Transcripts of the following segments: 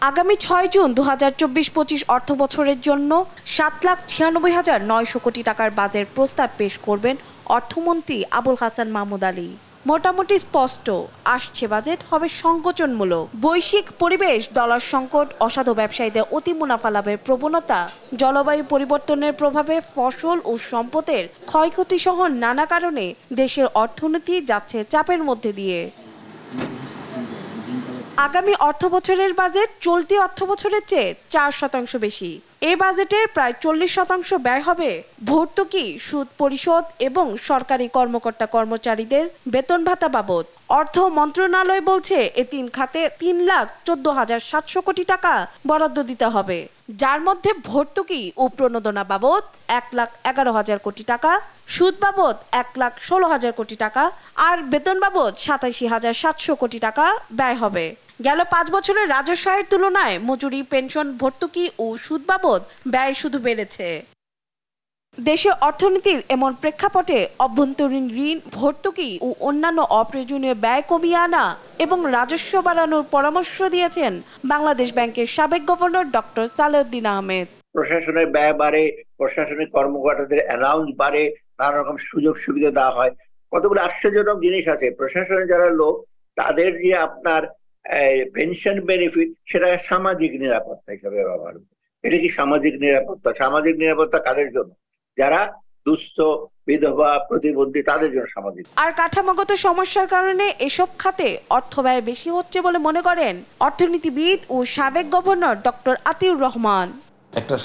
আগামী 6 জুন 2024-25 অর্থবছরের জন্য 7,96,900 কোটি টাকার বাজেট প্রস্তাব পেশ করবেন অর্থমন্ত্রী আবুল হাসান মাহমুদ আলী। মোটামুটি স্পষ্ট, আসছে বাজেট হবে সংকোচনমূলক। বৈশ্বিক পরিবেশ, ডলার সংকট, অসাধু ব্যবসায়ীদের অতি মুনাফা লাভের প্রবণতা, জলবায়ু পরিবর্তনের প্রভাবে ফসল ও সম্পদের ক্ষয়ক্ষতি সহ নানা কারণে দেশের অর্থনীতি যাচ্ছে চাপের মধ্যে দিয়ে। আগামী অর্থবছরের বাজেট চলতি অর্থবছরের চেয়ে 4% বেশি। এই বাজেটের প্রায় 40% ব্যয় হবে ভর্তুকি, সুদ পরিশোধ এবং সরকারি কর্মকর্তা কর্মচারীদের বেতন ভাতা বাবদ। অর্থ মন্ত্রণালয় বলছে এ তিন খাতে 3,14,700 কোটি টাকা বরাদ্দ দিতে হবে, যার মধ্যে ভর্তুকি ও প্রণোদনা বাবদ 1,11,000 কোটি টাকা, সুদ বাবদ 1,16,000 কোটি টাকা আর বেতন বাবদ 87,700 কোটি টাকা ব্যয় হবে। গেল 5 বছরের রাজস্ব আয়ের তুলনায় মজুরি, পেনশন, ভর্তুকি ও সুদ বাবদ ব্যয় শুধু বেড়েছে। দেশে অর্থনীতির এমন প্রেক্ষাপটে অভ্যন্তরীণ ঋণ, ভর্তুকি ও অন্যান্য অপ্রয়োজনীয় ব্যয় কমিয়ে আনা এবং রাজস্ব বাড়ানোর পরামর্শ দিয়েছেন বাংলাদেশ ব্যাংকের সাবেক গভর্নর ডক্টর সালেউদ্দিন আহমেদ। প্রশাসনের ব্যয় বাড়ে, প্রশাসনিক কর্মকর্তাদের অ্যালাউন্স বাড়ে, নানা রকম সুযোগ সুবিধা দেওয়া হয়। কতগুলো আশ্চর্যজনক জিনিস আছে। প্রশাসনের যারা লোক, তাদের যে আপনার পেনশন বেনিফিট, সেটা সামাজিক নিরাপত্তা হিসাবে ব্যবহার করে। এটা কি সামাজিক নিরাপত্তা? সামাজিক নিরাপত্তা কাদের জন্য? যারা দুস্থ, বিধবা, প্রতিবন্ধী, তাদের জন্য সামাজিক। আর কাঠামোগত সমস্যার কারণে এসব খাতে অর্থ ব্যয় বেশি হচ্ছে বলে মনে করেন অর্থনীতিবিদ ও সাবেক গভর্নর ডক্টর আতিউর রহমান। একটা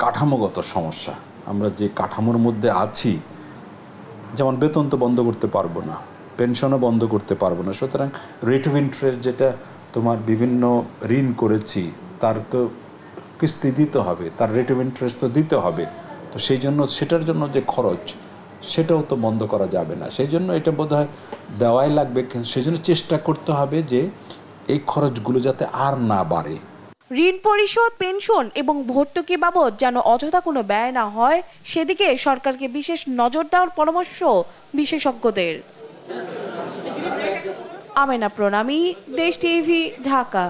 কাঠামোগত সমস্যা। আমরা যে কাঠামোর মধ্যে আছি, যেমন বেতন তো বন্ধ করতে পারবো না, পেনশনও বন্ধ করতে পারবো না, সুতরাং রেট অফ ইন্টারেস্ট যেটা তোমার বিভিন্ন ঋণ করেছি তার তো কিস্তি দিতে হবে, তার রেট অফ ইন্টারেস্ট তো দিতে হবে। তো সেই জন্য সেটার জন্য যে খরচ, সেটাও তো বন্ধ করা যাবে না। সেই জন্য এটা বোধহয় দেওয়াই লাগবে। সেই জন্য চেষ্টা করতে হবে যে এই খরচগুলো যাতে আর না বাড়ে। ঋণ পরিশোধ, পেনশন এবং ভর্তুকি বাবদ যেন অযথা কোনো ব্যয় না হয়, সেদিকে সরকারকে বিশেষ নজর দেওয়ার পরামর্শ বিশেষজ্ঞদের। আমেনা প্রণামী, দেশ টিভি, ঢাকা।